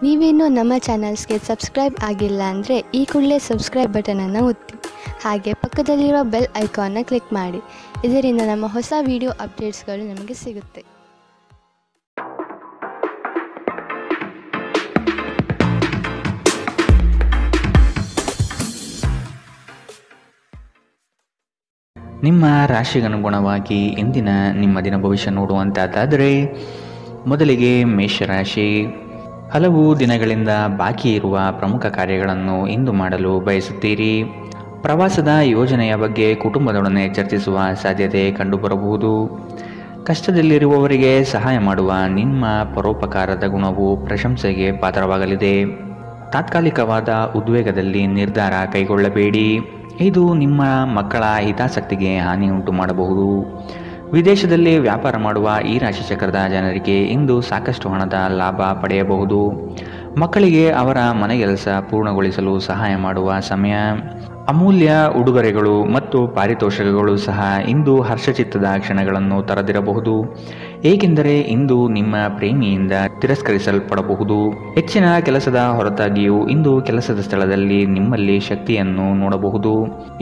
ನೀವೇನೂ ನಮ್ಮ ಚಾನಲ್ಸ್ಗೆ ಸಬ್ಸ್ಕ್ರೈಬ್ ಆಗಿಲ್ಲ ಅಂದರೆ ಈ ಕೂಡಲೇ ಸಬ್ಸ್ಕ್ರೈಬ್ ಬಟನನ್ನು ಒತ್ತಿ ಹಾಗೆ ಪಕ್ಕದಲ್ಲಿರೋ ಬೆಲ್ ಐಕಾನ್ನ ಕ್ಲಿಕ್ ಮಾಡಿ. ಇದರಿಂದ ನಮ್ಮ ಹೊಸ ವಿಡಿಯೋ ಅಪ್ಡೇಟ್ಸ್ಗಳು ನಿಮಗೆ ಸಿಗುತ್ತೆ. ನಿಮ್ಮ ರಾಶಿಗನುಗುಣವಾಗಿ ಇಂದಿನ ನಿಮ್ಮ ದಿನ ಭವಿಷ್ಯ ನೋಡುವಂತಾದರೆ ಮೊದಲಿಗೆ ಮೇಷರಾಶಿ. ಹಲವು ದಿನಗಳಿಂದ ಬಾಕಿ ಇರುವ ಪ್ರಮುಖ ಕಾರ್ಯಗಳನ್ನು ಇಂದು ಮಾಡಲು ಬಯಸುತ್ತೀರಿ. ಪ್ರವಾಸದ ಯೋಜನೆಯ ಬಗ್ಗೆ ಕುಟುಂಬದೊಡನೆ ಚರ್ಚಿಸುವ ಸಾಧ್ಯತೆ ಕಂಡುಬರಬಹುದು. ಕಷ್ಟದಲ್ಲಿರುವವರಿಗೆ ಸಹಾಯ ಮಾಡುವ ನಿಮ್ಮ ಪರೋಪಕಾರದ ಗುಣವು ಪ್ರಶಂಸೆಗೆ ಪಾತ್ರವಾಗಲಿದೆ. ತಾತ್ಕಾಲಿಕವಾದ ಉದ್ವೇಗದಲ್ಲಿ ನಿರ್ಧಾರ ಕೈಗೊಳ್ಳಬೇಡಿ. ಇದು ನಿಮ್ಮ ಮಕ್ಕಳ ಹಿತಾಸಕ್ತಿಗೆ ಹಾನಿ ಉಂಟು ಮಾಡಬಹುದು. ವಿದೇಶದಲ್ಲಿ ವ್ಯಾಪಾರ ಮಾಡುವ ಈ ರಾಶಿ ಚಕ್ರದ ಜನರಿಗೆ ಇಂದು ಸಾಕಷ್ಟು ಹಣದ ಲಾಭ ಪಡೆಯಬಹುದು. ಮಕ್ಕಳಿಗೆ ಅವರ ಮನೆಗೆಲಸ ಪೂರ್ಣಗೊಳಿಸಲು ಸಹಾಯ ಮಾಡುವ ಸಮಯ. ಅಮೂಲ್ಯ ಉಡುಗೊರೆಗಳು ಮತ್ತು ಪಾರಿತೋಷಕಗಳು ಸಹ ಇಂದು ಹರ್ಷಚಿತ್ತದ ಕ್ಷಣಗಳನ್ನು ತರದಿರಬಹುದು, ಏಕೆಂದರೆ ಇಂದು ನಿಮ್ಮ ಪ್ರೇಮಿಯಿಂದ ತಿರಸ್ಕರಿಸಲ್ಪಡಬಹುದು. ಹೆಚ್ಚಿನ ಕೆಲಸದ ಹೊರತಾಗಿಯೂ ಇಂದು ಕೆಲಸದ ಸ್ಥಳದಲ್ಲಿ ನಿಮ್ಮಲ್ಲಿ ಶಕ್ತಿಯನ್ನು ನೋಡಬಹುದು.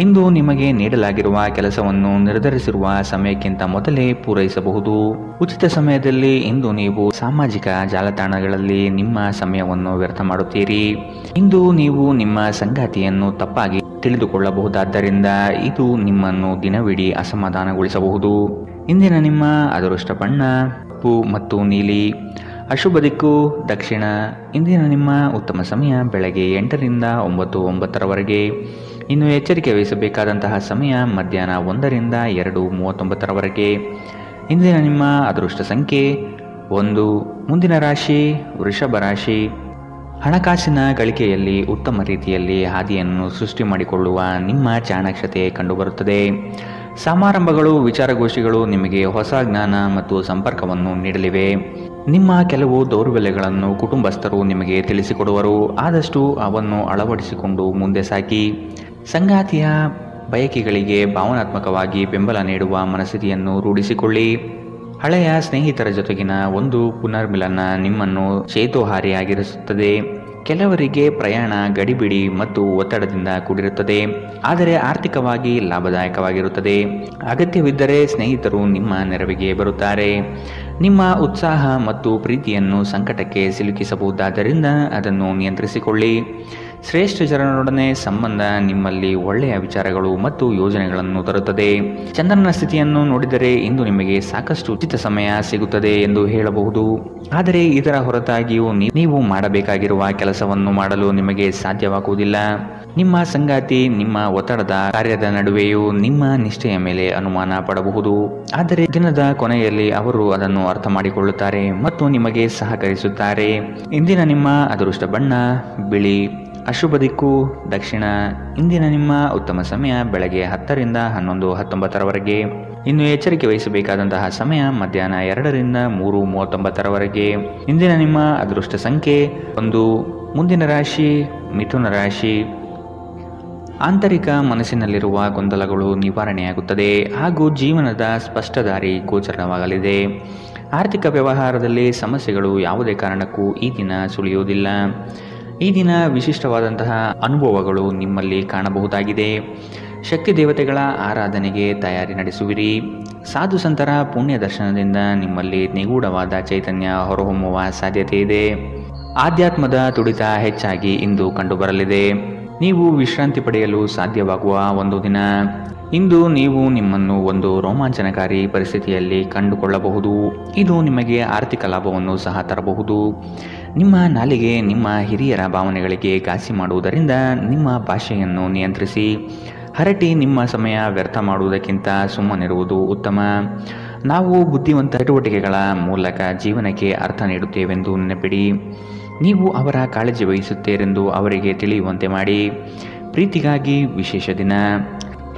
ಇಂದು ನಿಮಗೆ ನೀಡಲಾಗಿರುವ ಕೆಲಸವನ್ನು ನಿರ್ಧರಿಸಿರುವ ಸಮಯಕ್ಕಿಂತ ಮೊದಲೇ ಪೂರೈಸಬಹುದು. ಉಚಿತ ಸಮಯದಲ್ಲಿ ಇಂದು ನೀವು ಸಾಮಾಜಿಕ ಜಾಲತಾಣಗಳಲ್ಲಿ ನಿಮ್ಮ ಸಮಯವನ್ನು ವ್ಯರ್ಥ ಮಾಡುತ್ತೀರಿ. ಇಂದು ನೀವು ನಿಮ್ಮ ಸಂಗಾತಿಯನ್ನು ತಪ್ಪಾಗಿ ತಿಳಿದುಕೊಳ್ಳಬಹುದಾದ್ದರಿಂದ ಇದು ನಿಮ್ಮನ್ನು ದಿನವಿಡೀ ಅಸಮಾಧಾನಗೊಳಿಸಬಹುದು. ಇಂದಿನ ನಿಮ್ಮ ಅದೃಷ್ಟ ಬಣ್ಣ ಕಪ್ಪು ಮತ್ತು ನೀಲಿ. ಅಶುಭ ದಿಕ್ಕು ದಕ್ಷಿಣ. ಇಂದಿನ ನಿಮ್ಮ ಉತ್ತಮ ಸಮಯ ಬೆಳಗ್ಗೆ 8ರಿಂದ 9:09 ಇನ್ನು ಎಚ್ಚರಿಕೆ ವಹಿಸಬೇಕಾದಂತಹ ಸಮಯ ಮಧ್ಯಾಹ್ನ 1ರಿಂದ 2:39. ಇಂದಿನ ನಿಮ್ಮ ಅದೃಷ್ಟ ಸಂಖ್ಯೆ 1. ಮುಂದಿನ ರಾಶಿ ವೃಷಭ ರಾಶಿ. ಹಣಕಾಸಿನ ಗಳಿಕೆಯಲ್ಲಿ ಉತ್ತಮ ರೀತಿಯಲ್ಲಿ ಹಾದಿಯನ್ನು ಸೃಷ್ಟಿ ಮಾಡಿಕೊಳ್ಳುವ ನಿಮ್ಮ ಚಾಣಾಕ್ಷತೆ ಕಂಡುಬರುತ್ತದೆ. ಸಮಾರಂಭಗಳು ವಿಚಾರಗೋಷ್ಠಿಗಳು ನಿಮಗೆ ಹೊಸ ಜ್ಞಾನ ಮತ್ತು ಸಂಪರ್ಕವನ್ನು ನೀಡಲಿವೆ. ನಿಮ್ಮ ಕೆಲವು ದೌರ್ಬಲ್ಯಗಳನ್ನು ಕುಟುಂಬಸ್ಥರು ನಿಮಗೆ ತಿಳಿಸಿಕೊಡುವರು. ಆದಷ್ಟು ಅವನ್ನು ಅಳವಡಿಸಿಕೊಂಡು ಮುಂದೆ ಸಾಗಿ. ಸಂಗಾತಿಯ ಬಯಕೆಗಳಿಗೆ ಭಾವನಾತ್ಮಕವಾಗಿ ಬೆಂಬಲ ನೀಡುವ ಮನಸ್ಥಿತಿಯನ್ನು ರೂಢಿಸಿಕೊಳ್ಳಿ. ಹಳೆಯ ಸ್ನೇಹಿತರ ಜೊತೆಗಿನ ಒಂದು ಪುನರ್ಮಿಲನ ನಿಮ್ಮನ್ನು ಚೇತೋಹಾರಿಯಾಗಿರಿಸುತ್ತದೆ. ಕೆಲವರಿಗೆ ಪ್ರಯಾಣ ಗಡಿಬಿಡಿ ಮತ್ತು ಒತ್ತಡದಿಂದ ಕೂಡಿರುತ್ತದೆ, ಆದರೆ ಆರ್ಥಿಕವಾಗಿ ಲಾಭದಾಯಕವಾಗಿರುತ್ತದೆ. ಅಗತ್ಯವಿದ್ದರೆ ಸ್ನೇಹಿತರು ನಿಮ್ಮ ನೆರವಿಗೆ ಬರುತ್ತಾರೆ. ನಿಮ್ಮ ಉತ್ಸಾಹ ಮತ್ತು ಪ್ರೀತಿಯನ್ನು ಸಂಕಟಕ್ಕೆ ಸಿಲುಕಿಸಬಹುದಾದ್ದರಿಂದ ಅದನ್ನು ನಿಯಂತ್ರಿಸಿಕೊಳ್ಳಿ. ಶ್ರೇಷ್ಠ ಜನರೊಡನೆ ಸಂಬಂಧ ನಿಮ್ಮಲ್ಲಿ ಒಳ್ಳೆಯ ವಿಚಾರಗಳು ಮತ್ತು ಯೋಜನೆಗಳನ್ನು ತರುತ್ತದೆ. ಚಂದ್ರನ ಸ್ಥಿತಿಯನ್ನು ನೋಡಿದರೆ ಇಂದು ನಿಮಗೆ ಸಾಕಷ್ಟು ಉಚಿತ ಸಮಯ ಸಿಗುತ್ತದೆ ಎಂದು ಹೇಳಬಹುದು, ಆದರೆ ಇದರ ಹೊರತಾಗಿಯೂ ನೀವು ಮಾಡಬೇಕಾಗಿರುವ ಕೆಲಸವನ್ನು ಮಾಡಲು ನಿಮಗೆ ಸಾಧ್ಯವಾಗುವುದಿಲ್ಲ. ನಿಮ್ಮ ಸಂಗಾತಿ ನಿಮ್ಮ ಒತ್ತಡದ ಕಾರ್ಯದ ನಡುವೆಯೂ ನಿಮ್ಮ ನಿಷ್ಠೆಯ ಮೇಲೆ ಅನುಮಾನ ಪಡಬಹುದು, ಆದರೆ ದಿನದ ಕೊನೆಯಲ್ಲಿ ಅವರು ಅದನ್ನು ಅರ್ಥ ಮಾಡಿಕೊಳ್ಳುತ್ತಾರೆ ಮತ್ತು ನಿಮಗೆ ಸಹಕರಿಸುತ್ತಾರೆ. ಇಂದಿನ ನಿಮ್ಮ ಅದೃಷ್ಟ ಬಣ್ಣ ಬಿಳಿ. ಅಶುಭ ದಿಕ್ಕು ದಕ್ಷಿಣ. ಇಂದಿನ ನಿಮ್ಮ ಉತ್ತಮ ಸಮಯ ಬೆಳಗ್ಗೆ 10ರಿಂದ 11:19. ಇನ್ನು ಎಚ್ಚರಿಕೆ ವಹಿಸಬೇಕಾದಂತಹ ಸಮಯ ಮಧ್ಯಾಹ್ನ 2ರಿಂದ 3:39. ಇಂದಿನ ನಿಮ್ಮ ಅದೃಷ್ಟ ಸಂಖ್ಯೆ 1. ಮುಂದಿನ ರಾಶಿ ಮಿಥುನ ರಾಶಿ. ಆಂತರಿಕ ಮನಸ್ಸಿನಲ್ಲಿರುವ ಗೊಂದಲಗಳು ನಿವಾರಣೆಯಾಗುತ್ತದೆ ಹಾಗೂ ಜೀವನದ ಸ್ಪಷ್ಟ ದಾರಿ ಗೋಚರವಾಗಲಿದೆ. ಆರ್ಥಿಕ ವ್ಯವಹಾರದಲ್ಲಿ ಸಮಸ್ಯೆಗಳು ಯಾವುದೇ ಕಾರಣಕ್ಕೂ ಈ ದಿನ ಸುಳಿಯುವುದಿಲ್ಲ. ಈ ದಿನ ವಿಶಿಷ್ಟವಾದಂತಹ ಅನುಭವಗಳು ನಿಮ್ಮಲ್ಲಿ ಕಾಣಬಹುದಾಗಿದೆ. ಶಕ್ತಿ ದೇವತೆಗಳ ಆರಾಧನೆಗೆ ತಯಾರಿ ನಡೆಸುವಿರಿ. ಸಾಧು ಸಂತರ ಪುಣ್ಯ ದರ್ಶನದಿಂದ ನಿಮ್ಮಲ್ಲಿ ನಿಗೂಢವಾದ ಚೈತನ್ಯ ಹೊರಹೊಮ್ಮುವ ಸಾಧ್ಯತೆ ಇದೆ. ಆಧ್ಯಾತ್ಮದ ತುಡಿತ ಹೆಚ್ಚಾಗಿ ಇಂದು ಕಂಡುಬರಲಿದೆ. ನೀವು ವಿಶ್ರಾಂತಿ ಪಡೆಯಲು ಸಾಧ್ಯವಾಗುವ ಒಂದು ದಿನ. ಇಂದು ನೀವು ನಿಮ್ಮನ್ನು ಒಂದು ರೋಮಾಂಚನಕಾರಿ ಪರಿಸ್ಥಿತಿಯಲ್ಲಿ ಕಂಡುಕೊಳ್ಳಬಹುದು. ಇದು ನಿಮಗೆ ಆರ್ಥಿಕ ಲಾಭವನ್ನು ಸಹ ತರಬಹುದು. ನಿಮ್ಮ ನಾಲಿಗೆ ನಿಮ್ಮ ಹಿರಿಯರ ಭಾವನೆಗಳಿಗೆ ಘಾಸಿ ಮಾಡುವುದರಿಂದ ನಿಮ್ಮ ಭಾಷೆಯನ್ನು ನಿಯಂತ್ರಿಸಿ. ಹರಟಿ ನಿಮ್ಮ ಸಮಯ ವ್ಯರ್ಥ ಮಾಡುವುದಕ್ಕಿಂತ ಸುಮ್ಮನಿರುವುದು ಉತ್ತಮ. ನಾವು ಬುದ್ಧಿವಂತ ಚಟುವಟಿಕೆಗಳ ಮೂಲಕ ಜೀವನಕ್ಕೆ ಅರ್ಥ ನೀಡುತ್ತೇವೆಂದು ನೆನಪಿಡಿ. ನೀವು ಅವರ ಕಾಳಜಿ ವಹಿಸುತ್ತೀರೆಂದು ಅವರಿಗೆ ತಿಳಿಯುವಂತೆ ಮಾಡಿ. ಪ್ರೀತಿಗಾಗಿ ವಿಶೇಷ ದಿನ.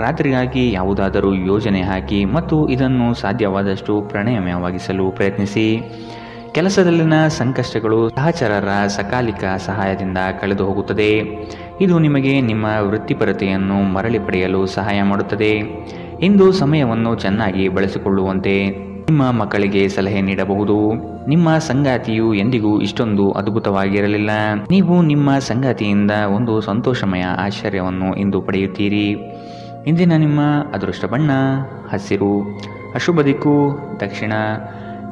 ರಾತ್ರಿಗಾಗಿ ಯಾವುದಾದರೂ ಯೋಜನೆ ಹಾಕಿ ಮತ್ತು ಇದನ್ನು ಸಾಧ್ಯವಾದಷ್ಟು ಪ್ರಣಯಮಯವಾಗಿಸಲು ಪ್ರಯತ್ನಿಸಿ. ಕೆಲಸದಲ್ಲಿನ ಸಂಕಷ್ಟಗಳು ಸಹಚರರ ಸಕಾಲಿಕ ಸಹಾಯದಿಂದ ಕಳೆದು ಹೋಗುತ್ತದೆ. ಇದು ನಿಮಗೆ ನಿಮ್ಮ ವೃತ್ತಿಪರತೆಯನ್ನು ಮರಳಿ ಪಡೆಯಲು ಸಹಾಯ ಮಾಡುತ್ತದೆ. ಇಂದು ಸಮಯವನ್ನು ಚೆನ್ನಾಗಿ ಬಳಸಿಕೊಳ್ಳುವಂತೆ ನಿಮ್ಮ ಮಕ್ಕಳಿಗೆ ಸಲಹೆ ನೀಡಬಹುದು. ನಿಮ್ಮ ಸಂಗಾತಿಯು ಎಂದಿಗೂ ಇಷ್ಟೊಂದು ಅದ್ಭುತವಾಗಿರಲಿಲ್ಲ. ನೀವು ನಿಮ್ಮ ಸಂಗಾತಿಯಿಂದ ಒಂದು ಸಂತೋಷಮಯ ಆಶ್ಚರ್ಯವನ್ನು ಇಂದು ಪಡೆಯುತ್ತೀರಿ. ಇಂದಿನ ನಿಮ್ಮ ಅದೃಷ್ಟ ಬಣ್ಣ ಹಸಿರು. ಅಶುಭ ದಿಕ್ಕು ದಕ್ಷಿಣ.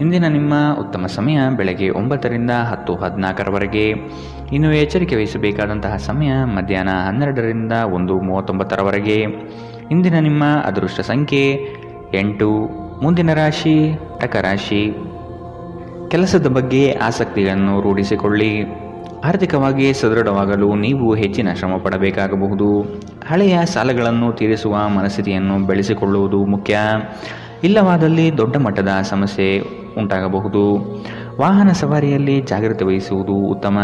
ಇಂದಿನ ನಿಮ್ಮ ಉತ್ತಮ ಸಮಯ ಬೆಳಗ್ಗೆ 9ರಿಂದ 10:14 ಇನ್ನು ಎಚ್ಚರಿಕೆ ವಹಿಸಬೇಕಾದಂತಹ ಸಮಯ ಮಧ್ಯಾಹ್ನ 12ರಿಂದ 1:39 ಇಂದಿನ ನಿಮ್ಮ ಅದೃಷ್ಟ ಸಂಖ್ಯೆ 8. ಮುಂದಿನ ರಾಶಿ ಕಟಕ ರಾಶಿ. ಕೆಲಸದ ಬಗ್ಗೆ ಆಸಕ್ತಿಯನ್ನು ರೂಢಿಸಿಕೊಳ್ಳಿ. ಆರ್ಥಿಕವಾಗಿ ಸದೃಢವಾಗಲು ನೀವು ಹೆಚ್ಚಿನ ಶ್ರಮ ಪಡಬೇಕಾಗಬಹುದು. ಹಳೆಯ ಸಾಲಗಳನ್ನು ತೀರಿಸುವ ಮನಸ್ಥಿತಿಯನ್ನು ಬೆಳೆಸಿಕೊಳ್ಳುವುದು ಮುಖ್ಯ. ಇಲ್ಲವಾದಲ್ಲಿ ದೊಡ್ಡ ಮಟ್ಟದ ಸಮಸ್ಯೆ ಉಂಟಾಗಬಹುದು. ವಾಹನ ಸವಾರಿಯಲ್ಲಿ ಜಾಗ್ರತೆ ವಹಿಸುವುದು ಉತ್ತಮ.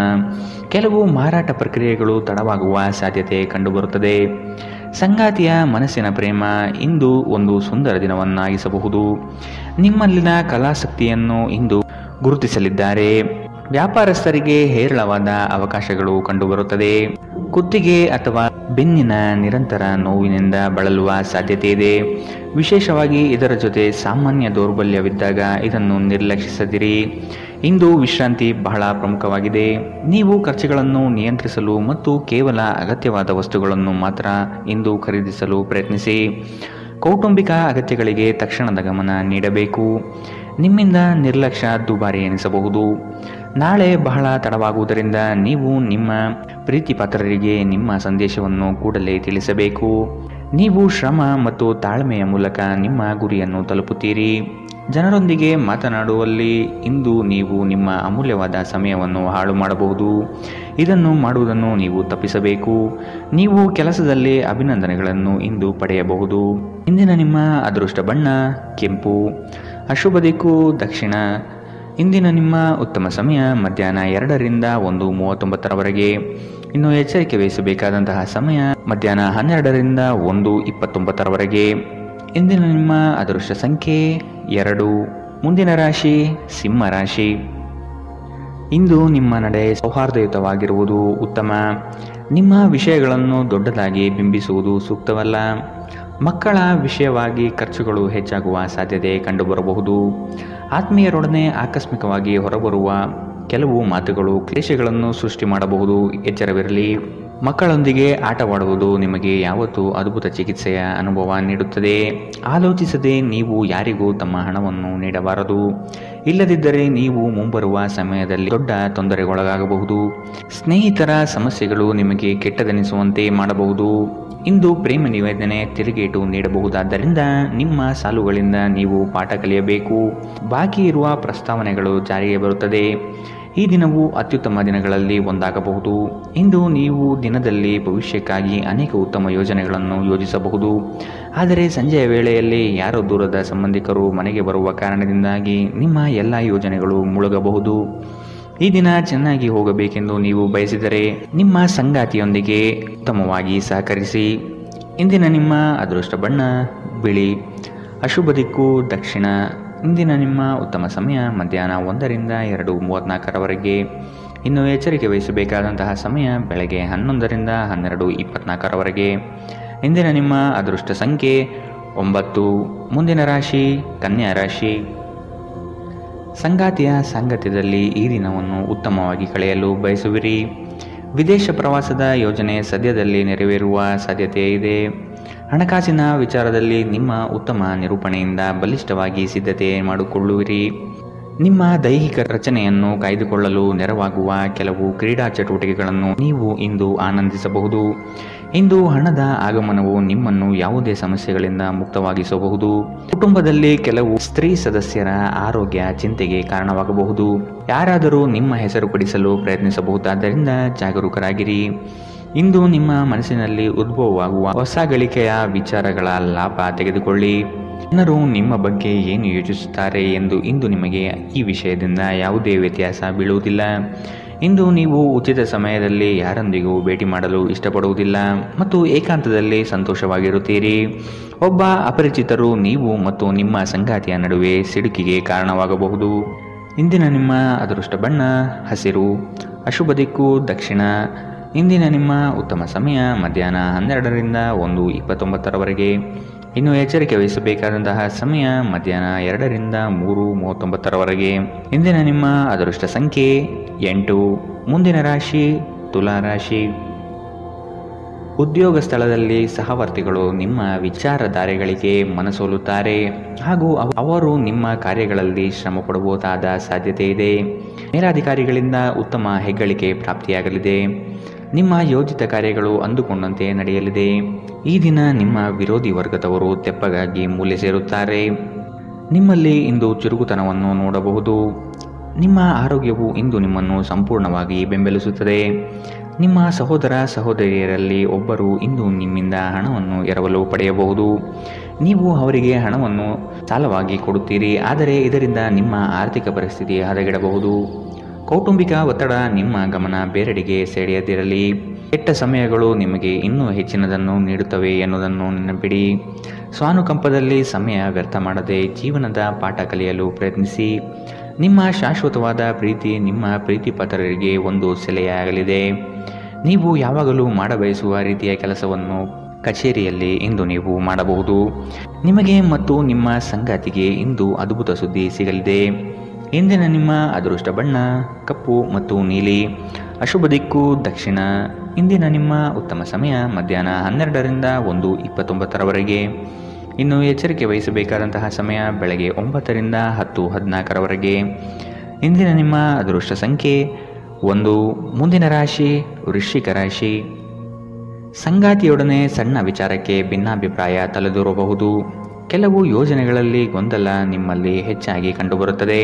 ಕೆಲವು ಮಾರಾಟ ಪ್ರಕ್ರಿಯೆಗಳು ತಡವಾಗುವ ಸಾಧ್ಯತೆ ಕಂಡುಬರುತ್ತದೆ. ಸಂಗಾತಿಯ ಮನಸ್ಸಿನ ಪ್ರೇಮ ಇಂದು ಒಂದು ಸುಂದರ ದಿನವನ್ನಾಗಿಸಬಹುದು. ನಿಮ್ಮಲ್ಲಿನ ಕಲಾಸಕ್ತಿಯನ್ನು ಇಂದು ಗುರುತಿಸಲಿದ್ದಾರೆ. ವ್ಯಾಪಾರಸ್ಥರಿಗೆ ಹೇರಳವಾದ ಅವಕಾಶಗಳು ಕಂಡುಬರುತ್ತದೆ. ಕುತ್ತಿಗೆ ಅಥವಾ ಬೆನ್ನಿನ ನಿರಂತರ ನೋವಿನಿಂದ ಬಳಲುವ ಸಾಧ್ಯತೆ ಇದೆ. ವಿಶೇಷವಾಗಿ ಇದರ ಜೊತೆ ಸಾಮಾನ್ಯ ದೌರ್ಬಲ್ಯವಿದ್ದಾಗ ಇದನ್ನು ನಿರ್ಲಕ್ಷಿಸದಿರಿ. ಇಂದು ವಿಶ್ರಾಂತಿ ಬಹಳ ಪ್ರಮುಖವಾಗಿದೆ. ನೀವು ಖರ್ಚುಗಳನ್ನು ನಿಯಂತ್ರಿಸಲು ಮತ್ತು ಕೇವಲ ಅಗತ್ಯವಾದ ವಸ್ತುಗಳನ್ನು ಮಾತ್ರ ಇಂದು ಖರೀದಿಸಲು ಪ್ರಯತ್ನಿಸಿ. ಕೌಟುಂಬಿಕ ಅಗತ್ಯಗಳಿಗೆ ತಕ್ಷಣದ ಗಮನ ನೀಡಬೇಕು. ನಿಮ್ಮಿಂದ ನಿರ್ಲಕ್ಷ್ಯ ದುಬಾರಿ ಎನಿಸಬಹುದು. ನಾಳೆ ಬಹಳ ತಡವಾಗುವುದರಿಂದ ನೀವು ನಿಮ್ಮ ಪ್ರೀತಿಪಾತ್ರರಿಗೆ ನಿಮ್ಮ ಸಂದೇಶವನ್ನು ಕೂಡಲೇ ತಿಳಿಸಬೇಕು. ನೀವು ಶ್ರಮ ಮತ್ತು ತಾಳ್ಮೆಯ ಮೂಲಕ ನಿಮ್ಮ ಗುರಿಯನ್ನು ತಲುಪುತ್ತೀರಿ. ಜನರೊಂದಿಗೆ ಮಾತನಾಡುವಲ್ಲಿ ಇಂದು ನೀವು ನಿಮ್ಮ ಅಮೂಲ್ಯವಾದ ಸಮಯವನ್ನು ಹಾಳು ಮಾಡಬಹುದು. ಇದನ್ನು ಮಾಡುವುದನ್ನು ನೀವು ತಪ್ಪಿಸಬೇಕು. ನೀವು ಕೆಲಸದಲ್ಲಿ ಅಭಿನಂದನೆಗಳನ್ನು ಇಂದು ಪಡೆಯಬಹುದು. ಇಂದಿನ ನಿಮ್ಮ ಅದೃಷ್ಟ ಬಣ್ಣ ಕೆಂಪು. ಅಶುಭ ದಿಕ್ಕು ದಕ್ಷಿಣ. ಇಂದಿನ ನಿಮ್ಮ ಉತ್ತಮ ಸಮಯ ಮಧ್ಯಾಹ್ನ 2ರಿಂದ 1:39 ಇನ್ನು ಎಚ್ಚರಿಕೆ ವಹಿಸಬೇಕಾದಂತಹ ಸಮಯ ಮಧ್ಯಾಹ್ನ 12ರಿಂದ 1:29 ಇಂದಿನ ನಿಮ್ಮ ಅದೃಷ್ಟ ಸಂಖ್ಯೆ 2. ಮುಂದಿನ ರಾಶಿ ಸಿಂಹ ರಾಶಿ. ಇಂದು ನಿಮ್ಮ ನಡೆ ಸೌಹಾರ್ದಯುತವಾಗಿರುವುದು ಉತ್ತಮ. ನಿಮ್ಮ ವಿಷಯಗಳನ್ನು ದೊಡ್ಡದಾಗಿ ಬಿಂಬಿಸುವುದು ಸೂಕ್ತವಲ್ಲ. ಮಕ್ಕಳ ವಿಷಯವಾಗಿ ಖರ್ಚುಗಳು ಹೆಚ್ಚಾಗುವ ಸಾಧ್ಯತೆ ಕಂಡುಬರಬಹುದು. ಆತ್ಮೀಯರೊಡನೆ ಆಕಸ್ಮಿಕವಾಗಿ ಹೊರಬರುವ ಕೆಲವು ಮಾತುಗಳು ಕ್ಲೇಶಗಳನ್ನು ಸೃಷ್ಟಿ ಮಾಡಬಹುದು. ಎಚ್ಚರವಿರಲಿ. ಮಕ್ಕಳೊಂದಿಗೆ ಆಟವಾಡುವುದು ನಿಮಗೆ ಯಾವತ್ತೂ ಅದ್ಭುತ ಚಿಕಿತ್ಸೆಯ ಅನುಭವ ನೀಡುತ್ತದೆ. ಆಲೋಚಿಸದೆ ನೀವು ಯಾರಿಗೂ ತಮ್ಮ ಹಣವನ್ನು ನೀಡಬಾರದು. ಇಲ್ಲದಿದ್ದರೆ ನೀವು ಮುಂಬರುವ ಸಮಯದಲ್ಲಿ ದೊಡ್ಡ ತೊಂದರೆಗೊಳಗಾಗಬಹುದು. ಸ್ನೇಹಿತರ ಸಮಸ್ಯೆಗಳು ನಿಮಗೆ ಕೆಟ್ಟದೆನಿಸುವಂತೆ ಮಾಡಬಹುದು. ಇಂದು ಪ್ರೇಮ ನಿವೇದನೆ ತಿರುಗೇಟು ನೀಡಬಹುದಾದ್ದರಿಂದ ನಿಮ್ಮ ಸಾಲುಗಳಿಂದ ನೀವು ಪಾಠ ಕಲಿಯಬೇಕು. ಬಾಕಿ ಇರುವ ಪ್ರಸ್ತಾವನೆಗಳು ಜಾರಿಗೆ ಬರುತ್ತದೆ. ಈ ದಿನವು ಅತ್ಯುತ್ತಮ ದಿನಗಳಲ್ಲಿ ಒಂದಾಗಬಹುದು. ಇಂದು ನೀವು ದಿನದಲ್ಲಿ ಭವಿಷ್ಯಕ್ಕಾಗಿ ಅನೇಕ ಉತ್ತಮ ಯೋಜನೆಗಳನ್ನು ಯೋಜಿಸಬಹುದು. ಆದರೆ ಸಂಜೆಯ ವೇಳೆಯಲ್ಲಿ ಯಾರೋ ದೂರದ ಸಂಬಂಧಿಕರು ಮನೆಗೆ ಬರುವ ಕಾರಣದಿಂದಾಗಿ ನಿಮ್ಮ ಎಲ್ಲ ಯೋಜನೆಗಳು ಮುಳುಗಬಹುದು. ಈ ದಿನ ಚೆನ್ನಾಗಿ ಹೋಗಬೇಕೆಂದು ನೀವು ಬಯಸಿದರೆ ನಿಮ್ಮ ಸಂಗಾತಿಯೊಂದಿಗೆ ಉತ್ತಮವಾಗಿ ಸಹಕರಿಸಿ. ಇಂದಿನ ನಿಮ್ಮ ಅದೃಷ್ಟ ಬಣ್ಣ ಬಿಳಿ. ಅಶುಭ ದಿಕ್ಕು ದಕ್ಷಿಣ. ಇಂದಿನ ನಿಮ್ಮ ಉತ್ತಮ ಸಮಯ ಮಧ್ಯಾಹ್ನ 1ರಿಂದ 2:34 ಇನ್ನು ಎಚ್ಚರಿಕೆ ವಹಿಸಬೇಕಾದಂತಹ ಸಮಯ ಬೆಳಗ್ಗೆ 11ರಿಂದ 12:24 ಇಂದಿನ ನಿಮ್ಮ ಅದೃಷ್ಟ ಸಂಖ್ಯೆ 9. ಮುಂದಿನ ರಾಶಿ ಕನ್ಯಾ ರಾಶಿ. ಸಂಗಾತಿಯ ಸಾಂಗತ್ಯದಲ್ಲಿ ಈ ದಿನವನ್ನು ಉತ್ತಮವಾಗಿ ಕಳೆಯಲು ಬಯಸುವಿರಿ. ವಿದೇಶ ಪ್ರವಾಸದ ಯೋಜನೆ ಸದ್ಯದಲ್ಲಿ ನೆರವೇರುವ ಸಾಧ್ಯತೆ ಇದೆ. ಹಣಕಾಸಿನ ವಿಚಾರದಲ್ಲಿ ನಿಮ್ಮ ಉತ್ತಮ ನಿರೂಪಣೆಯಿಂದ ಬಲಿಷ್ಠವಾಗಿ ಸಿದ್ಧತೆ ಮಾಡಿಕೊಳ್ಳುವಿರಿ. ನಿಮ್ಮ ದೈಹಿಕ ರಚನೆಯನ್ನು ಕಾಯ್ದುಕೊಳ್ಳಲು ನೆರವಾಗುವ ಕೆಲವು ಕ್ರೀಡಾ ಚಟುವಟಿಕೆಗಳನ್ನು ನೀವು ಇಂದು ಆನಂದಿಸಬಹುದು. ಇಂದು ಹಣದ ಆಗಮನವು ನಿಮ್ಮನ್ನು ಯಾವುದೇ ಸಮಸ್ಯೆಗಳಿಂದ ಮುಕ್ತವಾಗಿಸಬಹುದು. ಕುಟುಂಬದಲ್ಲಿ ಕೆಲವು ಸ್ತ್ರೀ ಸದಸ್ಯರ ಆರೋಗ್ಯ ಚಿಂತೆಗೆ ಕಾರಣವಾಗಬಹುದು. ಯಾರಾದರೂ ನಿಮ್ಮ ಹೆಸರು ಪಡಿಸಲು ಪ್ರಯತ್ನಿಸಬಹುದಾದ್ದರಿಂದ ಜಾಗರೂಕರಾಗಿರಿ. ಇಂದು ನಿಮ್ಮ ಮನಸ್ಸಿನಲ್ಲಿ ಉದ್ಭವವಾಗುವ ಹೊಸ ಗಳಿಕೆಯ ವಿಚಾರಗಳ ಲಾಭ ತೆಗೆದುಕೊಳ್ಳಿ. ಜನರು ನಿಮ್ಮ ಬಗ್ಗೆ ಏನು ಯೋಚಿಸುತ್ತಾರೆ ಎಂದು ಇಂದು ನಿಮಗೆ ಈ ವಿಷಯದಿಂದ ಯಾವುದೇ ವ್ಯತ್ಯಾಸ ಬೀಳುವುದಿಲ್ಲ. ಇಂದು ನೀವು ಉಚಿತ ಸಮಯದಲ್ಲಿ ಯಾರೊಂದಿಗೂ ಭೇಟಿ ಮಾಡಲು ಇಷ್ಟಪಡುವುದಿಲ್ಲ ಮತ್ತು ಏಕಾಂತದಲ್ಲಿ ಸಂತೋಷವಾಗಿರುತ್ತೀರಿ. ಒಬ್ಬ ಅಪರಿಚಿತರು ನೀವು ಮತ್ತು ನಿಮ್ಮ ಸಂಗಾತಿಯ ನಡುವೆ ಸಿಡುಕಿಗೆ ಕಾರಣವಾಗಬಹುದು. ಇಂದಿನ ನಿಮ್ಮ ಅದೃಷ್ಟ ಬಣ್ಣ ಹಸಿರು. ಅಶುಭ ದಿಕ್ಕು ದಕ್ಷಿಣ. ಇಂದಿನ ನಿಮ್ಮ ಉತ್ತಮ ಸಮಯ ಮಧ್ಯಾಹ್ನ 12ರಿಂದ 1:29 ಇನ್ನು ಎಚ್ಚರಿಕೆ ವಹಿಸಬೇಕಾದಂತಹ ಸಮಯ ಮಧ್ಯಾಹ್ನ 2ರಿಂದ 3:39 ಇಂದಿನ ನಿಮ್ಮ ಅದೃಷ್ಟ ಸಂಖ್ಯೆ 8. ಮುಂದಿನ ರಾಶಿ ತುಲಾ ರಾಶಿ. ಉದ್ಯೋಗ ಸ್ಥಳದಲ್ಲಿ ಸಹವರ್ತಿಗಳು ನಿಮ್ಮ ವಿಚಾರಧಾರೆಗಳಿಗೆ ಮನಸೋಲುತ್ತಾರೆ ಹಾಗೂ ಅವರು ನಿಮ್ಮ ಕಾರ್ಯಗಳಲ್ಲಿ ಶ್ರಮ ಪಡಬಹುದಾದ ಸಾಧ್ಯತೆ ಇದೆ. ಮೇಲಾಧಿಕಾರಿಗಳಿಂದ ಉತ್ತಮ ಹೆಗ್ಗಳಿಕೆ ಪ್ರಾಪ್ತಿಯಾಗಲಿದೆ. ನಿಮ್ಮ ಯೋಜಿತ ಕಾರ್ಯಗಳು ಅಂದುಕೊಂಡಂತೆ ನಡೆಯಲಿದೆ. ಈ ದಿನ ನಿಮ್ಮ ವಿರೋಧಿ ವರ್ಗದವರು ತೆಪ್ಪಗಾಗಿ ಮೂಲೆ ಸೇರುತ್ತಾರೆ. ನಿಮ್ಮಲ್ಲಿ ಇಂದು ಚುರುಕುತನವನ್ನು ನೋಡಬಹುದು. ನಿಮ್ಮ ಆರೋಗ್ಯವು ಇಂದು ನಿಮ್ಮನ್ನು ಸಂಪೂರ್ಣವಾಗಿ ಬೆಂಬಲಿಸುತ್ತದೆ. ನಿಮ್ಮ ಸಹೋದರ ಸಹೋದರಿಯರಲ್ಲಿ ಒಬ್ಬರು ಇಂದು ನಿಮ್ಮಿಂದ ಹಣವನ್ನು ಎರವಲು ಪಡೆಯಬಹುದು. ನೀವು ಅವರಿಗೆ ಹಣವನ್ನು ಸಾಲವಾಗಿ ಕೊಡುತ್ತೀರಿ, ಆದರೆ ಇದರಿಂದ ನಿಮ್ಮ ಆರ್ಥಿಕ ಪರಿಸ್ಥಿತಿ ಹದಗೆಡಬಹುದು. ಕೌಟುಂಬಿಕ ಒತ್ತಡ ನಿಮ್ಮ ಗಮನ ಬೇರೆಡೆಗೆ ಸೆಳೆಯದಿರಲಿ. ಕೆಟ್ಟ ಸಮಯಗಳು ನಿಮಗೆ ಇನ್ನೂ ಹೆಚ್ಚಿನದನ್ನು ನೀಡುತ್ತವೆ ಎನ್ನುವುದನ್ನು ನೆನಪಿಡಿ. ಸ್ವಾನುಕಂಪದಲ್ಲಿ ಸಮಯ ವ್ಯರ್ಥ ಮಾಡದೆ ಜೀವನದ ಪಾಠ ಕಲಿಯಲು ಪ್ರಯತ್ನಿಸಿ. ನಿಮ್ಮ ಶಾಶ್ವತವಾದ ಪ್ರೀತಿ ನಿಮ್ಮ ಪ್ರೀತಿಪಾತ್ರರಿಗೆ ಒಂದು ಸೆಲೆಯಾಗಲಿದೆ. ನೀವು ಯಾವಾಗಲೂ ಮಾಡಬಯಸುವ ರೀತಿಯ ಕೆಲಸವನ್ನು ಕಚೇರಿಯಲ್ಲಿ ಇಂದು ನೀವು ಮಾಡಬಹುದು. ನಿಮಗೆ ಮತ್ತು ನಿಮ್ಮ ಸಂಗಾತಿಗೆ ಇಂದು ಅದ್ಭುತ ಸುದ್ದಿ ಸಿಗಲಿದೆ. ಇಂದಿನ ನಿಮ್ಮ ಅದೃಷ್ಟ ಬಣ್ಣ ಕಪ್ಪು ಮತ್ತು ನೀಲಿ. ಅಶುಭ ದಿಕ್ಕು ದಕ್ಷಿಣ. ಇಂದಿನ ನಿಮ್ಮ ಉತ್ತಮ ಸಮಯ ಮಧ್ಯಾಹ್ನ 12ರಿಂದ 1:29. ಇನ್ನು ಎಚ್ಚರಿಕೆ ವಹಿಸಬೇಕಾದಂತಹ ಸಮಯ ಬೆಳಗ್ಗೆ 9ರಿಂದ 10:14. ಇಂದಿನ ನಿಮ್ಮ ಅದೃಷ್ಟ ಸಂಖ್ಯೆ 1. ಮುಂದಿನ ರಾಶಿ ವೃಶ್ಚಿಕ ರಾಶಿ. ಸಂಗಾತಿಯೊಡನೆ ಸಣ್ಣ ವಿಚಾರಕ್ಕೆ ಭಿನ್ನಾಭಿಪ್ರಾಯ ತಲೆದೂರಬಹುದು. ಕೆಲವು ಯೋಜನೆಗಳಲ್ಲಿ ಗೊಂದಲ ನಿಮ್ಮಲ್ಲಿ ಹೆಚ್ಚಾಗಿ ಕಂಡುಬರುತ್ತದೆ.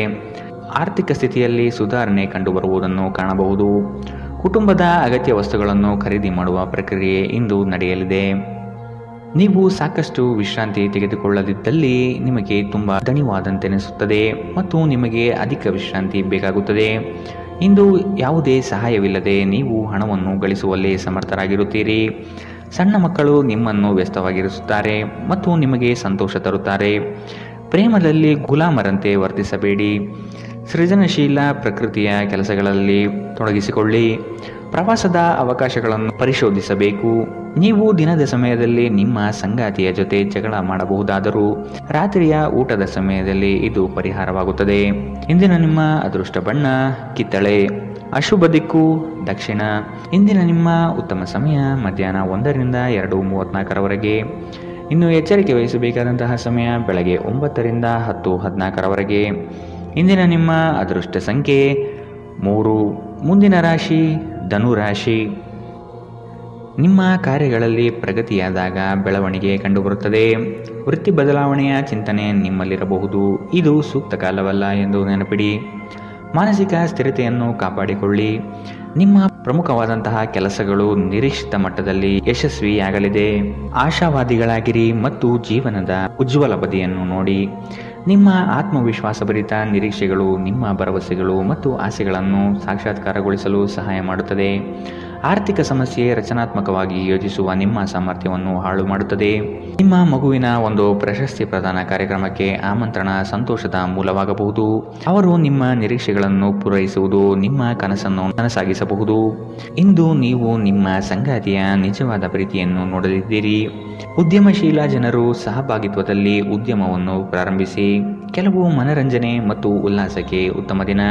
ಆರ್ಥಿಕ ಸ್ಥಿತಿಯಲ್ಲಿ ಸುಧಾರಣೆ ಕಂಡುಬರುವುದನ್ನು ಕಾಣಬಹುದು. ಕುಟುಂಬದ ಅಗತ್ಯ ವಸ್ತುಗಳನ್ನು ಖರೀದಿ ಮಾಡುವ ಪ್ರಕ್ರಿಯೆ ಇಂದು ನಡೆಯಲಿದೆ. ನೀವು ಸಾಕಷ್ಟು ವಿಶ್ರಾಂತಿ ತೆಗೆದುಕೊಳ್ಳದಿದ್ದಲ್ಲಿ ನಿಮಗೆ ತುಂಬ ದಣಿವಾದಂತೆನಿಸುತ್ತದೆ ಮತ್ತು ನಿಮಗೆ ಅಧಿಕ ವಿಶ್ರಾಂತಿ ಬೇಕಾಗುತ್ತದೆ. ಇಂದು ಯಾವುದೇ ಸಹಾಯವಿಲ್ಲದೆ ನೀವು ಹಣವನ್ನು ಗಳಿಸುವಲ್ಲಿ ಸಮರ್ಥರಾಗಿರುತ್ತೀರಿ. ಸಣ್ಣ ಮಕ್ಕಳು ನಿಮ್ಮನ್ನು ವ್ಯಸ್ತವಾಗಿರಿಸುತ್ತಾರೆ ಮತ್ತು ನಿಮಗೆ ಸಂತೋಷ ತರುತ್ತಾರೆ. ಪ್ರೇಮದಲ್ಲಿ ಗುಲಾಮರಂತೆ ವರ್ತಿಸಬೇಡಿ. ಸೃಜನಶೀಲ ಪ್ರಕೃತಿಯ ಕೆಲಸಗಳಲ್ಲಿ ತೊಡಗಿಸಿಕೊಳ್ಳಿ. ಪ್ರವಾಸದ ಅವಕಾಶಗಳನ್ನು ಪರಿಶೋಧಿಸಬೇಕು. ನೀವು ದಿನದ ಸಮಯದಲ್ಲಿ ನಿಮ್ಮ ಸಂಗಾತಿಯ ಜೊತೆ ಜಗಳ ಮಾಡಬಹುದಾದರೂ ರಾತ್ರಿಯ ಊಟದ ಸಮಯದಲ್ಲಿ ಇದು ಪರಿಹಾರವಾಗುತ್ತದೆ. ಇಂದಿನ ನಿಮ್ಮ ಅದೃಷ್ಟ ಬಣ್ಣ ಕಿತ್ತಳೆ. ಅಶುಭ ದಿಕ್ಕು ದಕ್ಷಿಣ. ಇಂದಿನ ನಿಮ್ಮ ಉತ್ತಮ ಸಮಯ ಮಧ್ಯಾಹ್ನ 1ರಿಂದ 2:34. ಇನ್ನು ಎಚ್ಚರಿಕೆ ವಹಿಸಬೇಕಾದಂತಹ ಸಮಯ ಬೆಳಗ್ಗೆ 9ರಿಂದ 10:14. ಇಂದಿನ ನಿಮ್ಮ ಅದೃಷ್ಟ ಸಂಖ್ಯೆ 3. ಮುಂದಿನ ರಾಶಿ ಧನು ರಾಶಿ. ನಿಮ್ಮ ಕಾರ್ಯಗಳಲ್ಲಿ ಪ್ರಗತಿಯಾದಾಗ ಬೆಳವಣಿಗೆ ಕಂಡುಬರುತ್ತದೆ. ವೃತ್ತಿ ಬದಲಾವಣೆಯ ಚಿಂತನೆ ನಿಮ್ಮಲ್ಲಿರಬಹುದು. ಇದು ಸೂಕ್ತ ಕಾಲವಲ್ಲ ಎಂದು ನೆನಪಿಡಿ. ಮಾನಸಿಕ ಸ್ಥಿರತೆಯನ್ನು ಕಾಪಾಡಿಕೊಳ್ಳಿ. ನಿಮ್ಮ ಪ್ರಮುಖವಾದಂತಹ ಕೆಲಸಗಳು ನಿರೀಕ್ಷಿತ ಮಟ್ಟದಲ್ಲಿ ಯಶಸ್ವಿಯಾಗಲಿದೆ. ಆಶಾವಾದಿಗಳಾಗಿರಿ ಮತ್ತು ಜೀವನದ ಉಜ್ವಲ ಬದಿಯನ್ನು ನೋಡಿ. ನಿಮ್ಮ ಆತ್ಮವಿಶ್ವಾಸಭರಿತ ನಿರೀಕ್ಷೆಗಳು ನಿಮ್ಮ ಭರವಸೆಗಳು ಮತ್ತು ಆಸೆಗಳನ್ನು ಸಾಕ್ಷಾತ್ಕಾರಗೊಳಿಸಲು ಸಹಾಯ ಮಾಡುತ್ತದೆ. ಆರ್ಥಿಕ ಸಮಸ್ಯೆ ರಚನಾತ್ಮಕವಾಗಿ ಯೋಚಿಸುವ ನಿಮ್ಮ ಸಾಮರ್ಥ್ಯವನ್ನು ಹಾಳು ಮಾಡುತ್ತದೆ. ನಿಮ್ಮ ಮಗುವಿನ ಒಂದು ಪ್ರಶಸ್ತಿ ಪ್ರದಾನ ಕಾರ್ಯಕ್ರಮಕ್ಕೆ ಆಮಂತ್ರಣ ಸಂತೋಷದ ಮೂಲವಾಗಬಹುದು. ಅವರು ನಿಮ್ಮ ನಿರೀಕ್ಷೆಗಳನ್ನು ಪೂರೈಸುವುದು ನಿಮ್ಮ ಕನಸನ್ನು ನನಸಾಗಿಸಬಹುದು. ಇಂದು ನೀವು ನಿಮ್ಮ ಸಂಗಾತಿಯ ನಿಜವಾದ ಪ್ರೀತಿಯನ್ನು ನೋಡಲಿದ್ದೀರಿ. ಉದ್ಯಮಶೀಲ ಜನರು ಸಹಭಾಗಿತ್ವದಲ್ಲಿ ಉದ್ಯಮವನ್ನು ಪ್ರಾರಂಭಿಸಿ. ಕೆಲವು ಮನರಂಜನೆ ಮತ್ತು ಉಲ್ಲಾಸಕ್ಕೆ ಉತ್ತಮ ದಿನ.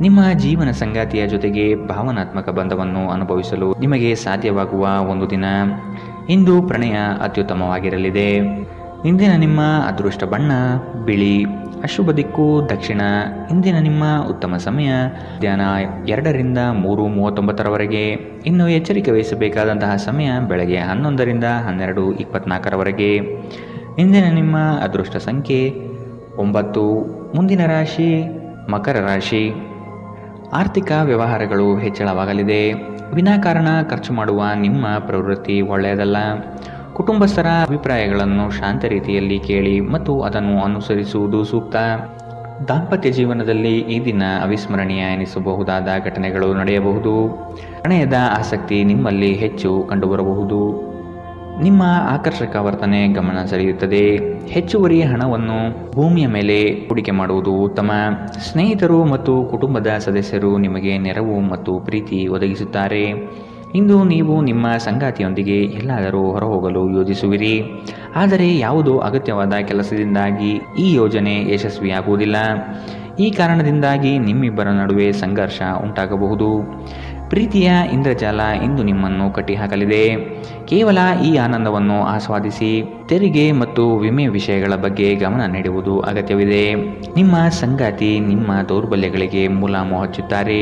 ನಿಮ್ಮ ಜೀವನ ಸಂಗಾತಿಯ ಜೊತೆಗೆ ಭಾವನಾತ್ಮಕ ಬಂಧವನ್ನು ಅನುಭವಿಸಲು ನಿಮಗೆ ಸಾಧ್ಯವಾಗುವ ಒಂದು ದಿನ. ಇಂದು ಪ್ರಣಯ ಅತ್ಯುತ್ತಮವಾಗಿರಲಿದೆ. ಇಂದಿನ ನಿಮ್ಮ ಅದೃಷ್ಟ ಬಣ್ಣ ಬಿಳಿ. ಅಶುಭ ದಿಕ್ಕು ದಕ್ಷಿಣ. ಇಂದಿನ ನಿಮ್ಮ ಉತ್ತಮ ಸಮಯ ಮಧ್ಯಾಹ್ನ 2ರಿಂದ 3:39. ಇನ್ನು ಎಚ್ಚರಿಕೆ ವಹಿಸಬೇಕಾದಂತಹ ಸಮಯ ಬೆಳಗ್ಗೆ 11ರಿಂದ 12:24. ಇಂದಿನ ನಿಮ್ಮ ಅದೃಷ್ಟ ಸಂಖ್ಯೆ 9. ಮುಂದಿನ ರಾಶಿ ಮಕರ ರಾಶಿ. ಆರ್ಥಿಕ ವ್ಯವಹಾರಗಳು ಹೆಚ್ಚಳವಾಗಲಿದೆ. ವಿನಾಕಾರಣ ಖರ್ಚು ಮಾಡುವ ನಿಮ್ಮ ಪ್ರವೃತ್ತಿ ಒಳ್ಳೆಯದಲ್ಲ. ಕುಟುಂಬಸ್ಥರ ಅಭಿಪ್ರಾಯಗಳನ್ನು ಶಾಂತ ರೀತಿಯಲ್ಲಿ ಕೇಳಿ ಮತ್ತು ಅದನ್ನು ಅನುಸರಿಸುವುದು ಸೂಕ್ತ. ದಾಂಪತ್ಯ ಜೀವನದಲ್ಲಿ ಈ ದಿನ ಅವಿಸ್ಮರಣೀಯ ಎನಿಸಬಹುದಾದ ಘಟನೆಗಳು ನಡೆಯಬಹುದು. ಪ್ರಣಯದ ಆಸಕ್ತಿ ನಿಮ್ಮಲ್ಲಿ ಹೆಚ್ಚು ಕಂಡುಬರಬಹುದು. ನಿಮ್ಮ ಆಕರ್ಷಕ ವರ್ತನೆ ಗಮನ ಸೆಳೆಯುತ್ತದೆ. ಹೆಚ್ಚುವರಿ ಹಣವನ್ನು ಭೂಮಿಯ ಮೇಲೆ ಹೂಡಿಕೆ ಮಾಡುವುದು ಉತ್ತಮ. ಸ್ನೇಹಿತರು ಮತ್ತು ಕುಟುಂಬದ ಸದಸ್ಯರು ನಿಮಗೆ ನೆರವು ಮತ್ತು ಪ್ರೀತಿ ಒದಗಿಸುತ್ತಾರೆ. ಇಂದು ನೀವು ನಿಮ್ಮ ಸಂಗಾತಿಯೊಂದಿಗೆ ಎಲ್ಲಾದರೂ ಹೊರಹೋಗಲು ಯೋಜಿಸುವಿರಿ. ಆದರೆ ಯಾವುದೋ ಅಗತ್ಯವಾದ ಕೆಲಸದಿಂದಾಗಿ ಈ ಯೋಜನೆ ಯಶಸ್ವಿಯಾಗುವುದಿಲ್ಲ. ಈ ಕಾರಣದಿಂದಾಗಿ ನಿಮ್ಮಿಬ್ಬರ ನಡುವೆ ಸಂಘರ್ಷ ಉಂಟಾಗಬಹುದು. ಪ್ರೀತಿಯ ಇಂದ್ರಜಾಲ ಇಂದು ನಿಮ್ಮನ್ನು ಕಟ್ಟಿಹಾಕಲಿದೆ. ಕೇವಲ ಈ ಆನಂದವನ್ನು ಆಸ್ವಾದಿಸಿ. ತೆರಿಗೆ ಮತ್ತು ವಿಮೆ ವಿಷಯಗಳ ಬಗ್ಗೆ ಗಮನ ನೀಡುವುದು ಅಗತ್ಯವಿದೆ. ನಿಮ್ಮ ಸಂಗಾತಿ ನಿಮ್ಮ ದೌರ್ಬಲ್ಯಗಳಿಗೆ ಮುಲಾಮು ಹಚ್ಚುತ್ತಾರೆ.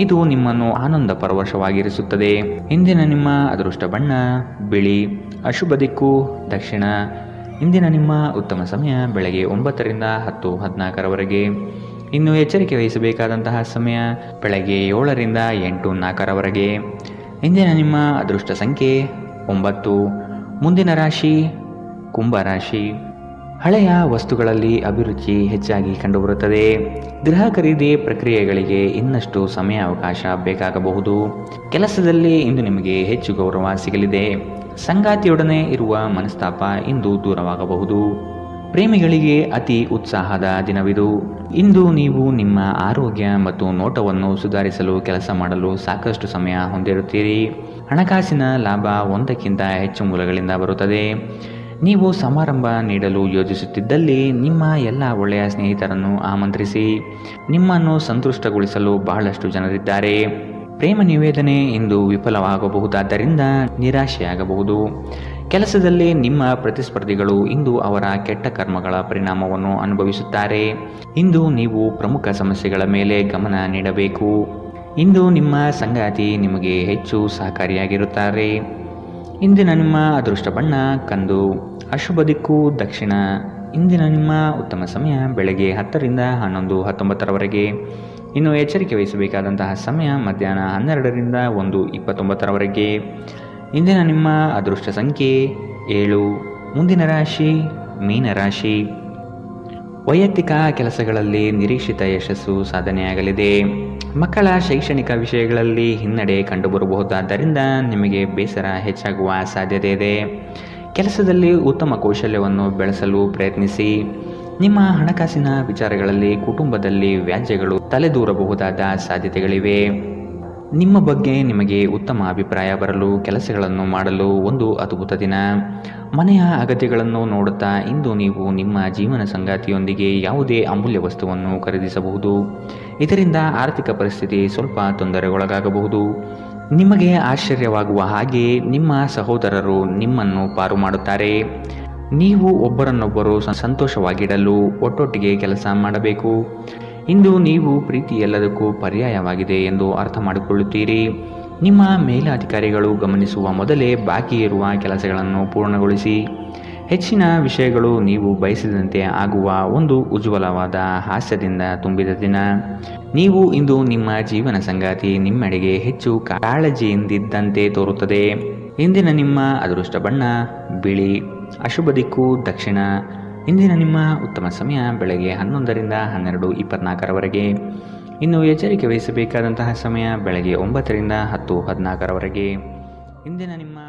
ಇದು ನಿಮ್ಮನ್ನು ಆನಂದ ಪರವಶವಾಗಿರಿಸುತ್ತದೆ. ಇಂದಿನ ನಿಮ್ಮ ಅದೃಷ್ಟ ಬಣ್ಣ ಬಿಳಿ. ಅಶುಭ ದಿಕ್ಕು ದಕ್ಷಿಣ. ಇಂದಿನ ನಿಮ್ಮ ಉತ್ತಮ ಸಮಯ ಬೆಳಗ್ಗೆ 9 ರಿಂದ 10:14 ಇನ್ನು ಎಚ್ಚರಿಕೆ ವಹಿಸಬೇಕಾದಂತಹ ಸಮಯ ಬೆಳಗ್ಗೆ 7 ರಿಂದ 8:04 ಇಂದಿನ ನಿಮ್ಮ ಅದೃಷ್ಟ ಸಂಖ್ಯೆ 9. ಮುಂದಿನ ರಾಶಿ ಕುಂಭರಾಶಿ. ಹಳೆಯ ವಸ್ತುಗಳಲ್ಲಿ ಅಭಿರುಚಿ ಹೆಚ್ಚಾಗಿ ಕಂಡುಬರುತ್ತದೆ. ಗೃಹ ಖರೀದಿ ಪ್ರಕ್ರಿಯೆಗಳಿಗೆ ಇನ್ನಷ್ಟು ಸಮಯಾವಕಾಶ ಬೇಕಾಗಬಹುದು. ಕೆಲಸದಲ್ಲಿ ಇಂದು ನಿಮಗೆ ಹೆಚ್ಚು ಗೌರವ ಸಿಗಲಿದೆ. ಸಂಗಾತಿಯೊಡನೆ ಇರುವ ಮನಸ್ತಾಪ ಇಂದು ದೂರವಾಗಬಹುದು. ಪ್ರೇಮಿಗಳಿಗೆ ಅತಿ ಉತ್ಸಾಹದ ದಿನವಿದು. ಇಂದು ನೀವು ನಿಮ್ಮ ಆರೋಗ್ಯ ಮತ್ತು ನೋಟವನ್ನು ಸುಧಾರಿಸಲು ಕೆಲಸ ಮಾಡಲು ಸಾಕಷ್ಟು ಸಮಯ ಹೊಂದಿರುತ್ತೀರಿ. ಹಣಕಾಸಿನ ಲಾಭ ಒಂದಕ್ಕಿಂತ ಹೆಚ್ಚು ಮೂಲಗಳಿಂದ ಬರುತ್ತದೆ. ನೀವು ಸಮಾರಂಭ ನೀಡಲು ಯೋಜಿಸುತ್ತಿದ್ದಲ್ಲಿ ನಿಮ್ಮ ಎಲ್ಲ ಒಳ್ಳೆಯ ಸ್ನೇಹಿತರನ್ನು ಆಮಂತ್ರಿಸಿ. ನಿಮ್ಮನ್ನು ಸಂತುಷ್ಟಗೊಳಿಸಲು ಬಹಳಷ್ಟು ಜನರಿದ್ದಾರೆ. ಪ್ರೇಮ ನಿವೇದನೆ ಇಂದು ವಿಫಲವಾಗಬಹುದಾದ್ದರಿಂದ ನಿರಾಶೆಯಾಗಬಹುದು. ಕೆಲಸದಲ್ಲಿ ನಿಮ್ಮ ಪ್ರತಿಸ್ಪರ್ಧಿಗಳು ಇಂದು ಅವರ ಕೆಟ್ಟ ಕರ್ಮಗಳ ಪರಿಣಾಮವನ್ನು ಅನುಭವಿಸುತ್ತಾರೆ. ಇಂದು ನೀವು ಪ್ರಮುಖ ಸಮಸ್ಯೆಗಳ ಮೇಲೆ ಗಮನ ನೀಡಬೇಕು. ಇಂದು ನಿಮ್ಮ ಸಂಗಾತಿ ನಿಮಗೆ ಹೆಚ್ಚು ಸಹಕಾರಿಯಾಗಿರುತ್ತಾರೆ. ಇಂದಿನ ನಿಮ್ಮ ಅದೃಷ್ಟ ಬಣ್ಣ ಕಂದು. ಅಶುಭ ದಿಕ್ಕು ದಕ್ಷಿಣ. ಇಂದಿನ ನಿಮ್ಮ ಉತ್ತಮ ಸಮಯ ಬೆಳಗ್ಗೆ 10 ರಿಂದ 11:19 ಇನ್ನು ಎಚ್ಚರಿಕೆ ವಹಿಸಬೇಕಾದಂತಹ ಸಮಯ ಮಧ್ಯಾಹ್ನ 12 ರಿಂದ 1:29 ಇಂದಿನ ನಿಮ್ಮ ಅದೃಷ್ಟ ಸಂಖ್ಯೆ 7. ಮುಂದಿನ ರಾಶಿ ಮೀನರಾಶಿ. ವೈಯಕ್ತಿಕ ಕೆಲಸಗಳಲ್ಲಿ ನಿರೀಕ್ಷಿತ ಯಶಸ್ಸು ಸಾಧನೆಯಾಗಲಿದೆ. ಮಕ್ಕಳ ಶೈಕ್ಷಣಿಕ ವಿಷಯಗಳಲ್ಲಿ ಹಿನ್ನಡೆ ಕಂಡುಬರಬಹುದಾದ್ದರಿಂದ ನಿಮಗೆ ಬೇಸರ ಹೆಚ್ಚಾಗುವ ಸಾಧ್ಯತೆ ಇದೆ. ಕೆಲಸದಲ್ಲಿ ಉತ್ತಮ ಕೌಶಲ್ಯವನ್ನು ಬೆಳೆಸಲು ಪ್ರಯತ್ನಿಸಿ. ನಿಮ್ಮ ಹಣಕಾಸಿನ ವಿಚಾರಗಳಲ್ಲಿ ಕುಟುಂಬದಲ್ಲಿ ವ್ಯಾಜ್ಯಗಳು ತಲೆದೂರಬಹುದಾದ ಸಾಧ್ಯತೆಗಳಿವೆ. ನಿಮ್ಮ ಬಗ್ಗೆ ನಿಮಗೆ ಉತ್ತಮ ಅಭಿಪ್ರಾಯ ಬರಲು ಕೆಲಸಗಳನ್ನು ಮಾಡಲು ಒಂದು ಅದ್ಭುತ ದಿನ. ಮನೆಯ ಅಗತ್ಯಗಳನ್ನು ನೋಡುತ್ತಾ ಇಂದು ನೀವು ನಿಮ್ಮ ಜೀವನ ಸಂಗಾತಿಯೊಂದಿಗೆ ಯಾವುದೇ ಅಮೂಲ್ಯ ವಸ್ತುವನ್ನು ಖರೀದಿಸಬಹುದು. ಇದರಿಂದ ಆರ್ಥಿಕ ಪರಿಸ್ಥಿತಿ ಸ್ವಲ್ಪ ತೊಂದರೆಗೊಳಗಾಗಬಹುದು. ನಿಮಗೆ ಆಶ್ಚರ್ಯವಾಗುವ ಹಾಗೆ ನಿಮ್ಮ ಸಹೋದರರು ನಿಮ್ಮನ್ನು ಪಾರು ಮಾಡುತ್ತಾರೆ. ನೀವು ಒಬ್ಬರನ್ನೊಬ್ಬರು ಸಂತೋಷವಾಗಿಡಲು ಒಟ್ಟೊಟ್ಟಿಗೆ ಕೆಲಸ ಮಾಡಬೇಕು. ಇಂದು ನೀವು ಪ್ರೀತಿ ಎಲ್ಲದಕ್ಕೂ ಪರ್ಯಾಯವಾಗಿದೆ ಎಂದು ಅರ್ಥ ಮಾಡಿಕೊಳ್ಳುತ್ತೀರಿ. ನಿಮ್ಮ ಮೇಲಾಧಿಕಾರಿಗಳು ಗಮನಿಸುವ ಮೊದಲೇ ಬಾಕಿ ಇರುವ ಕೆಲಸಗಳನ್ನು ಪೂರ್ಣಗೊಳಿಸಿ. ಹೆಚ್ಚಿನ ವಿಷಯಗಳು ನೀವು ಬಯಸಿದಂತೆ ಆಗುವ ಒಂದು ಉಜ್ವಲವಾದ ಹಾಸ್ಯದಿಂದ ತುಂಬಿದ ದಿನ. ನೀವು ಇಂದು ನಿಮ್ಮ ಜೀವನ ಸಂಗಾತಿ ನಿಮ್ಮೆಡೆಗೆ ಹೆಚ್ಚು ಕಾಳಜಿಯಿಂದಿದ್ದಂತೆ ತೋರುತ್ತದೆ. ಇಂದಿನ ನಿಮ್ಮ ಅದೃಷ್ಟ ಬಣ್ಣ ಬಿಳಿ. ಅಶುಭ ದಿಕ್ಕು ದಕ್ಷಿಣ. ಇಂದಿನ ನಿಮ್ಮ ಉತ್ತಮ ಸಮಯ ಬೆಳಗ್ಗೆ 11 ರಿಂದ 12:24 ಇನ್ನು ಎಚ್ಚರಿಕೆ ವಹಿಸಬೇಕಾದಂತಹ ಸಮಯ ಬೆಳಗ್ಗೆ 9 ರಿಂದ 10:14 ಇಂದಿನ ನಿಮ್ಮ